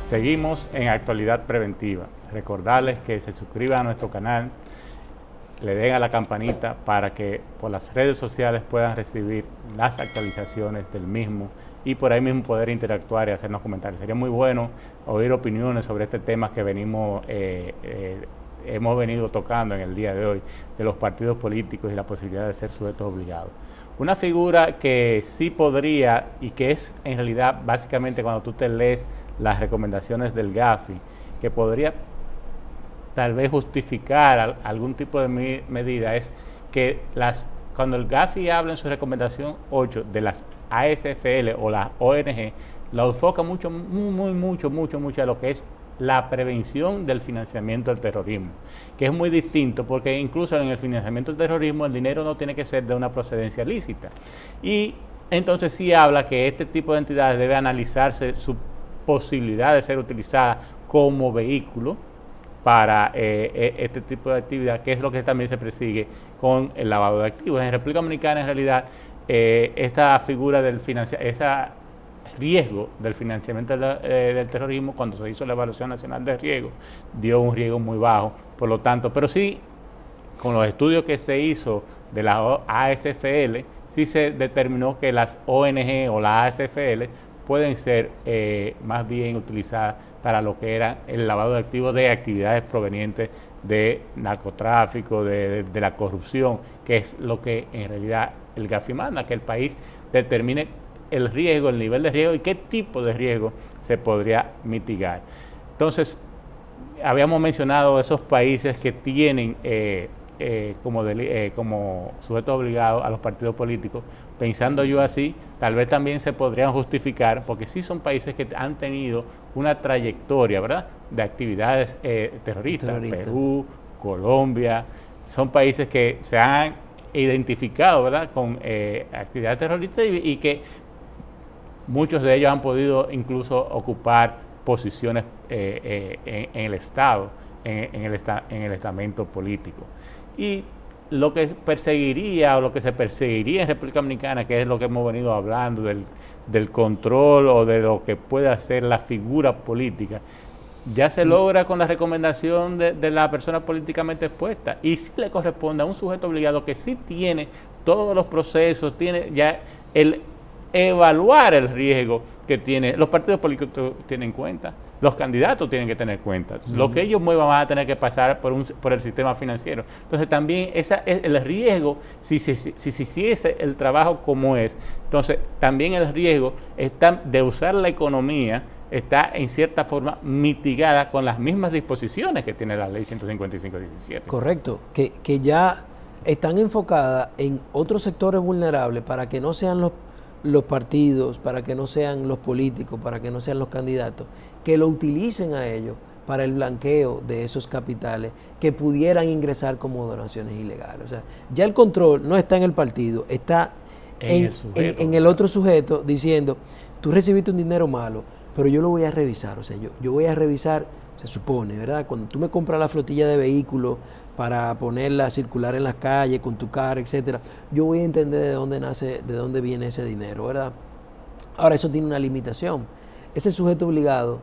Seguimos en Actualidad Preventiva. Recordarles que se suscriban a nuestro canal, le den a la campanita para que por las redes sociales puedan recibir las actualizaciones del mismo y por ahí mismo poder interactuar y hacernos comentarios. Sería muy bueno oír opiniones sobre este tema que hemos venido tocando en el día de hoy, de los partidos políticos y la posibilidad de ser sujetos obligados. Una figura que sí podría, y que es en realidad básicamente cuando tú te lees las recomendaciones del GAFI, que podría tal vez justificar algún tipo de medida, es que cuando el GAFI habla en su recomendación 8 de las ASFL o las ONG, la enfoca mucho a lo que es la prevención del financiamiento del terrorismo, que es muy distinto porque incluso en el financiamiento del terrorismo el dinero no tiene que ser de una procedencia lícita. Y entonces sí habla que este tipo de entidades debe analizarse su posibilidad de ser utilizada como vehículo para este tipo de actividad, que es lo que también se persigue con el lavado de activos. En República Dominicana, en realidad, esta figura del riesgo del financiamiento del terrorismo, cuando se hizo la evaluación nacional de riesgo, dio un riesgo muy bajo, por lo tanto, pero sí, con los estudios que se hizo de la ASFL, sí se determinó que las ONG o las ASFL pueden ser más bien utilizadas para lo que era el lavado de activos de actividades provenientes de narcotráfico, de la corrupción, que es lo que en realidad el GAFI manda, que el país determine el riesgo, el nivel de riesgo y qué tipo de riesgo se podría mitigar. Entonces, habíamos mencionado esos países que tienen como sujeto obligado a los partidos políticos. Pensando yo así, tal vez también se podrían justificar, porque sí son países que han tenido una trayectoria, ¿verdad?, de actividades terroristas. Perú, Colombia, son países que se han identificado, ¿verdad?, con actividades terroristas y que muchos de ellos han podido incluso ocupar posiciones en el Estado, en el estamento político. Y lo que perseguiría o lo que se perseguiría en República Dominicana, que es lo que hemos venido hablando del control o de lo que puede hacer la figura política, ya se logra con la recomendación de la persona políticamente expuesta, y sí le corresponde a un sujeto obligado que sí tiene todos los procesos, tiene ya el evaluar el riesgo que tiene. Los partidos políticos tienen en cuenta, los candidatos tienen que tener en cuenta, lo que ellos muevan van a tener que pasar por el sistema financiero. Entonces también el riesgo, si se hiciese el trabajo como es, entonces también el riesgo está de usar la economía, está en cierta forma mitigada con las mismas disposiciones que tiene la ley 155-17. Correcto, que ya están enfocadas en otros sectores vulnerables para que no sean los partidos, para que no sean los políticos, para que no sean los candidatos, que lo utilicen a ellos para el blanqueo de esos capitales que pudieran ingresar como donaciones ilegales. O sea, ya el control no está en el partido, está en el otro sujeto diciendo, tú recibiste un dinero malo, pero yo lo voy a revisar. O sea, yo voy a revisar, se supone, ¿verdad? Cuando tú me compras la flotilla de vehículos para ponerla a circular en las calles con tu carro, etcétera, yo voy a entender de dónde viene ese dinero, ¿verdad? Ahora, eso tiene una limitación. Ese sujeto obligado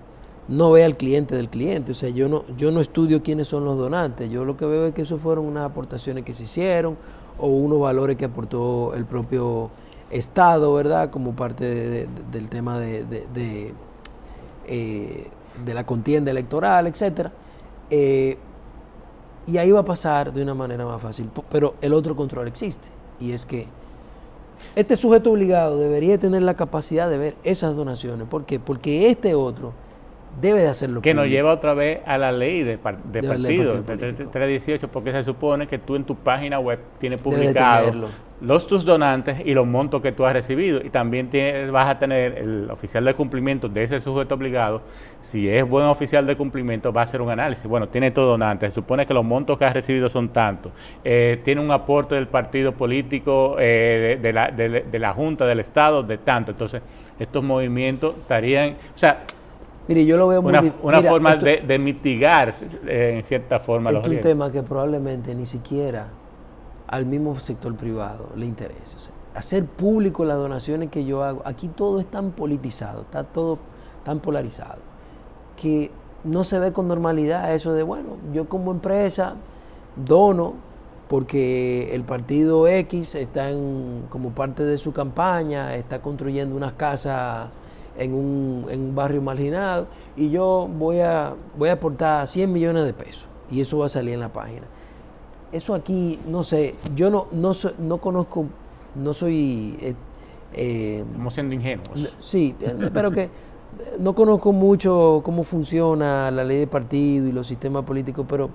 no ve al cliente del cliente. O sea, yo no estudio quiénes son los donantes. Yo lo que veo es que eso fueron unas aportaciones que se hicieron o unos valores que aportó el propio Estado, ¿verdad? Como parte del tema de la contienda electoral, etcétera. Y ahí va a pasar de una manera más fácil. Pero el otro control existe, y es que este sujeto obligado debería tener la capacidad de ver esas donaciones. ¿Por qué? Porque este otro debe de hacerlo que público. nos lleva otra vez a la ley de partido 318, porque se supone que tú en tu página web tienes publicado tus donantes y los montos que tú has recibido, y también vas a tener el oficial de cumplimiento de ese sujeto obligado. Si es buen oficial de cumplimiento, va a hacer un análisis. Bueno, tiene tu donante, se supone que los montos que has recibido son tantos, tiene un aporte del partido político, de la Junta del Estado de tanto. Entonces estos movimientos estarían, o sea, mire, yo lo veo una forma de mitigar en cierta forma los riesgos. Es un tema que probablemente ni siquiera al mismo sector privado le interese. O sea, hacer público las donaciones que yo hago, aquí todo es tan politizado, está todo tan polarizado, que no se ve con normalidad eso de, bueno, yo como empresa dono porque el partido X está como parte de su campaña, está construyendo unas casas en un barrio marginado y yo voy a aportar 100 millones de pesos y eso va a salir en la página. Eso aquí, no sé, yo no conozco, no soy... Estamos siendo ingenuos. Sí, pero que no conozco mucho cómo funciona la ley de partido y los sistemas políticos, pero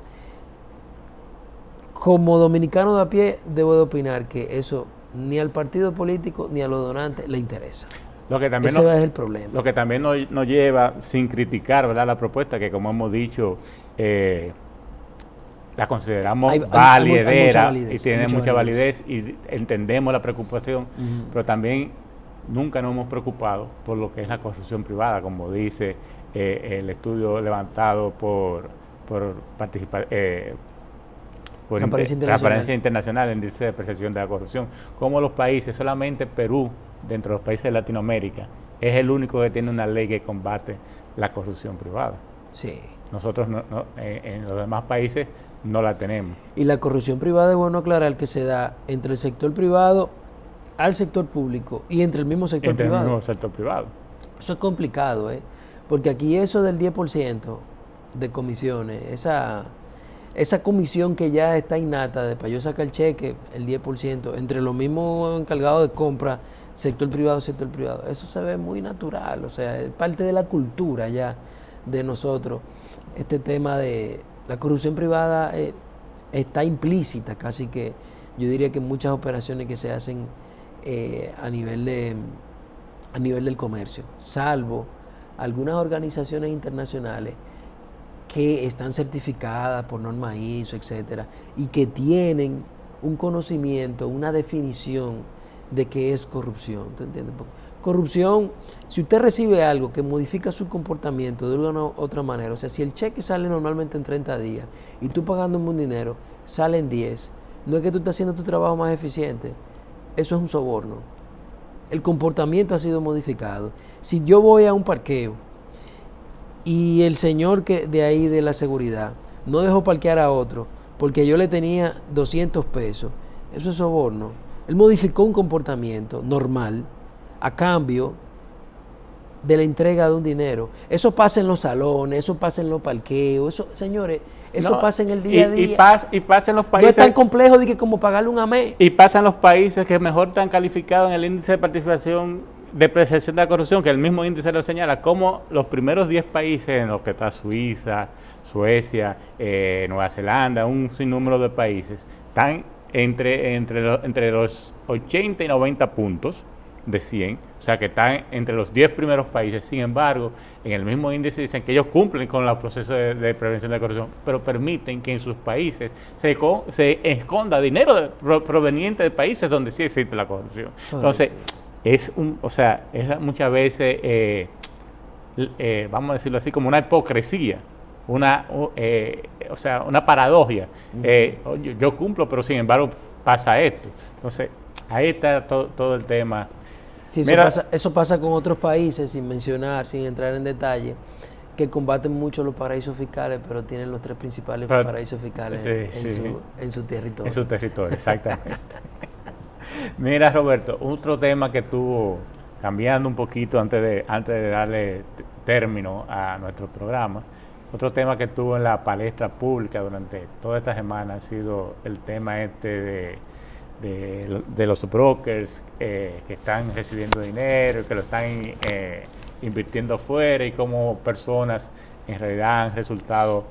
como dominicano de a pie debo de opinar que eso ni al partido político ni a los donantes le interesa. Ese es el problema. Lo que también nos lleva, sin criticar, ¿verdad?, la propuesta, que como hemos dicho, la consideramos validera y tiene mucha validez y entendemos la preocupación, pero también nunca nos hemos preocupado por lo que es la corrupción privada, como dice el estudio levantado por Transparencia Internacional, el índice de percepción de la corrupción. Como los países, solamente Perú, dentro de los países de Latinoamérica, es el único que tiene una ley que combate la corrupción privada. Sí. Nosotros en los demás países no la tenemos. Y la corrupción privada, es bueno aclarar que se da entre el sector privado al sector público y entre el mismo sector privado. Entre el mismo sector privado. Eso es complicado, porque aquí eso del 10% de comisiones, esa comisión que ya está innata de para yo sacar el cheque, el 10%, entre los mismos encargados de compra, sector privado, eso se ve muy natural, o sea, es parte de la cultura ya de nosotros. Este tema de la corrupción privada está implícita, casi que yo diría que en muchas operaciones que se hacen a nivel del comercio, salvo algunas organizaciones internacionales que están certificadas por norma ISO, etcétera, y que tienen un conocimiento, una definición de qué es corrupción. ¿Tú entiendes? Corrupción, si usted recibe algo que modifica su comportamiento de una u otra manera, o sea, si el cheque sale normalmente en 30 días y tú pagándome un dinero sale en 10, no es que tú estás haciendo tu trabajo más eficiente, eso es un soborno. El comportamiento ha sido modificado. Si yo voy a un parqueo y el señor que de ahí de la seguridad no dejó parquear a otro porque yo le tenía 200 pesos, eso es soborno. Él modificó un comportamiento normal a cambio de la entrega de un dinero. Eso pasa en los salones, eso pasa en los parqueos, eso, señores, eso pasa en el día a día. Y pasa en los países... No es tan complejo de que como pagarle un AME. Y pasa en los países que mejor están calificados en el índice de participación de percepción de la corrupción, que el mismo índice lo señala, como los primeros 10 países en los que está Suiza, Suecia, Nueva Zelanda, un sinnúmero de países, están entre los 80 y 90 puntos de 100, o sea que están entre los 10 primeros países. Sin embargo, en el mismo índice dicen que ellos cumplen con los procesos de prevención de la corrupción, pero permiten que en sus países se esconda dinero proveniente de países donde sí existe la corrupción. Entonces, es muchas veces, vamos a decirlo así, como una hipocresía, una paradoja. Yo cumplo, pero sin embargo pasa esto. Entonces, ahí está todo el tema. Sí, eso pasa con otros países, sin mencionar, sin entrar en detalle, que combaten mucho los paraísos fiscales, pero tienen los 3 principales paraísos fiscales en su territorio. En su territorio, exactamente. Mira, Roberto, otro tema que estuvo cambiando un poquito antes de darle término a nuestro programa, otro tema que estuvo en la palestra pública durante toda esta semana ha sido el tema de los brokers que están recibiendo dinero, que lo están invirtiendo afuera, y cómo personas en realidad han resultado,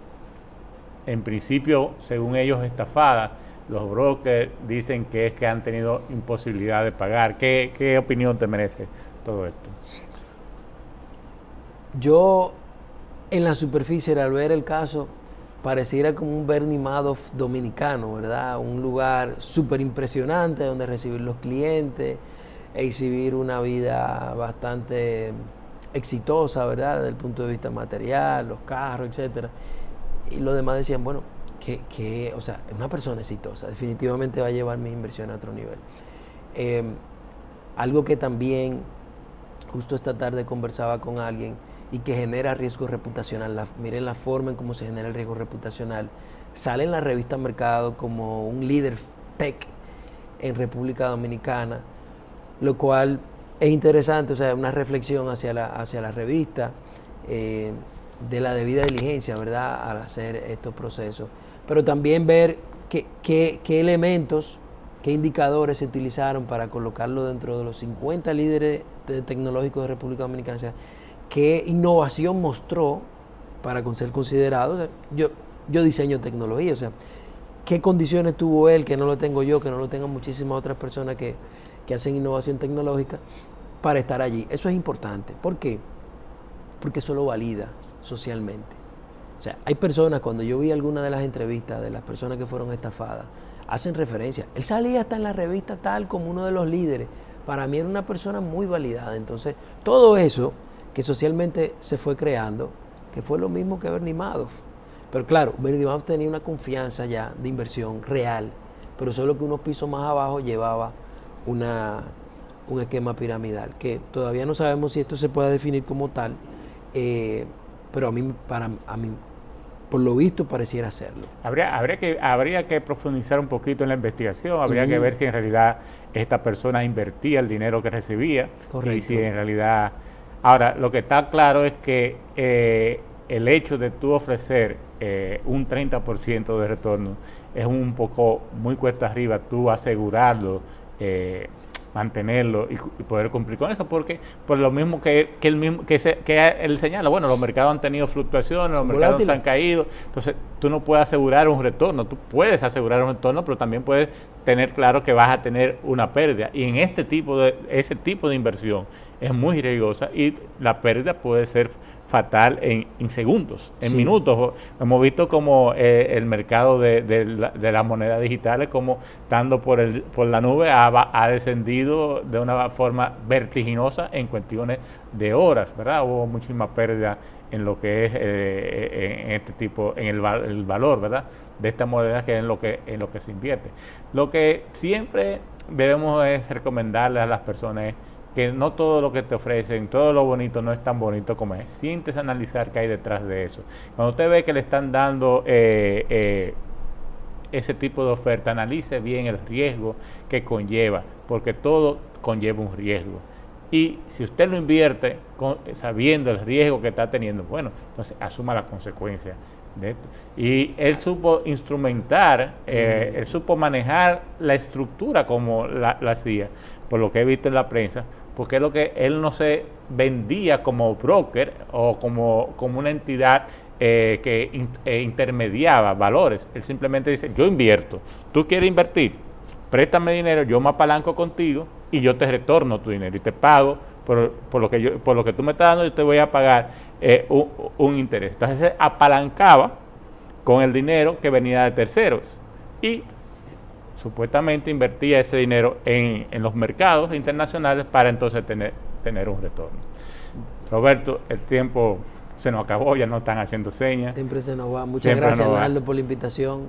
en principio, según ellos, estafadas. Los brokers dicen que es que han tenido imposibilidad de pagar. ¿Qué opinión te merece todo esto? Yo, en la superficie, al ver el caso, pareciera como un Bernie Madoff dominicano, ¿verdad? Un lugar súper impresionante donde recibir los clientes, exhibir una vida bastante exitosa, ¿verdad? Desde el punto de vista material, los carros, etcétera. Y los demás decían, bueno, o sea, una persona exitosa definitivamente va a llevar mis inversiones a otro nivel. Algo que también justo esta tarde conversaba con alguien, y que genera riesgo reputacional. Miren la forma en cómo se genera el riesgo reputacional. Sale en la revista Mercado como un líder tech en República Dominicana, lo cual es interesante, o sea, una reflexión hacia la revista, de la debida diligencia, ¿verdad?, al hacer estos procesos. Pero también ver qué elementos, qué indicadores se utilizaron para colocarlo dentro de los 50 líderes tecnológicos de República Dominicana. O sea, qué innovación mostró para ser considerado. O sea, yo diseño tecnología, o sea, qué condiciones tuvo él, que no lo tengo yo, que no lo tengan muchísimas otras personas que hacen innovación tecnológica, para estar allí. Eso es importante. ¿Por qué? Porque eso lo valida socialmente. O sea, hay personas, cuando yo vi algunas de las entrevistas de las personas que fueron estafadas, hacen referencia. Él salía hasta en la revista tal como uno de los líderes. Para mí era una persona muy validada. Entonces, todo eso que socialmente se fue creando, que fue lo mismo que Bernie Madoff. Pero claro, Bernie Madoff tenía una confianza ya de inversión real, pero solo que unos pisos más abajo llevaba un esquema piramidal, que todavía no sabemos si esto se puede definir como tal, pero a mí, por lo visto, pareciera serlo. Habría que profundizar un poquito en la investigación, habría que ver si en realidad esta persona invertía el dinero que recibía. Correcto. Y si en realidad... Ahora, lo que está claro es que el hecho de tú ofrecer un 30% de retorno es un poco muy cuesta arriba, tú asegurarlo, mantenerlo y poder cumplir con eso, porque por lo mismo que él señala, bueno, los mercados han tenido fluctuaciones, los mercados se han caído, entonces tú no puedes asegurar un retorno, tú puedes asegurar un retorno, pero también puedes tener claro que vas a tener una pérdida, y en ese tipo de inversión es muy riesgosa y la pérdida puede ser fatal en segundos, en minutos. Hemos visto como el mercado de las monedas digitales, como estando por la nube, ha descendido de una forma vertiginosa en cuestiones de horas, ¿verdad? Hubo muchísima pérdida en lo que es en este tipo, en el valor, ¿verdad?, de esta moneda, que es en lo que se invierte. Lo que siempre debemos es recomendarle a las personas es que no todo lo que te ofrecen, todo lo bonito no es tan bonito como es. Siéntese a analizar qué hay detrás de eso. Cuando usted ve que le están dando ese tipo de oferta, analice bien el riesgo que conlleva, porque todo conlleva un riesgo. Y si usted lo invierte sabiendo el riesgo que está teniendo, bueno, entonces asuma las consecuencias de esto. Y él supo instrumentar, él supo manejar la estructura como la hacía, por lo que he visto en la prensa, porque es lo que él no se vendía como broker o como una entidad que intermediaba valores. Él simplemente dice, yo invierto, tú quieres invertir, préstame dinero, yo me apalanco contigo y yo te retorno tu dinero y te pago por lo que tú me estás dando, yo te voy a pagar un interés. Entonces se apalancaba con el dinero que venía de terceros y supuestamente invertía ese dinero en los mercados internacionales para entonces tener un retorno. Roberto, el tiempo se nos acabó, ya no están haciendo señas. Siempre se nos va. Muchas gracias, Arnaldo, por la invitación.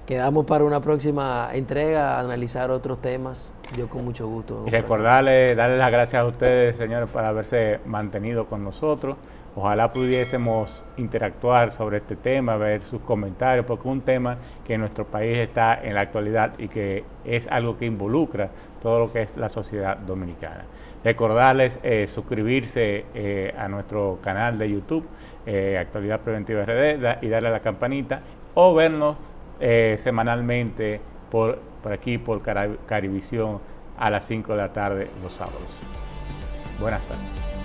Quedamos para una próxima entrega a analizar otros temas. Yo con mucho gusto. Y darle las gracias a ustedes, señores, por haberse mantenido con nosotros. Ojalá pudiésemos interactuar sobre este tema, ver sus comentarios, porque es un tema que en nuestro país está en la actualidad y que es algo que involucra todo lo que es la sociedad dominicana. Recordarles suscribirse a nuestro canal de YouTube, Actualidad Preventiva RD, y darle a la campanita, o vernos semanalmente por aquí, por Carivisión, a las 5 de la tarde los sábados. Buenas tardes.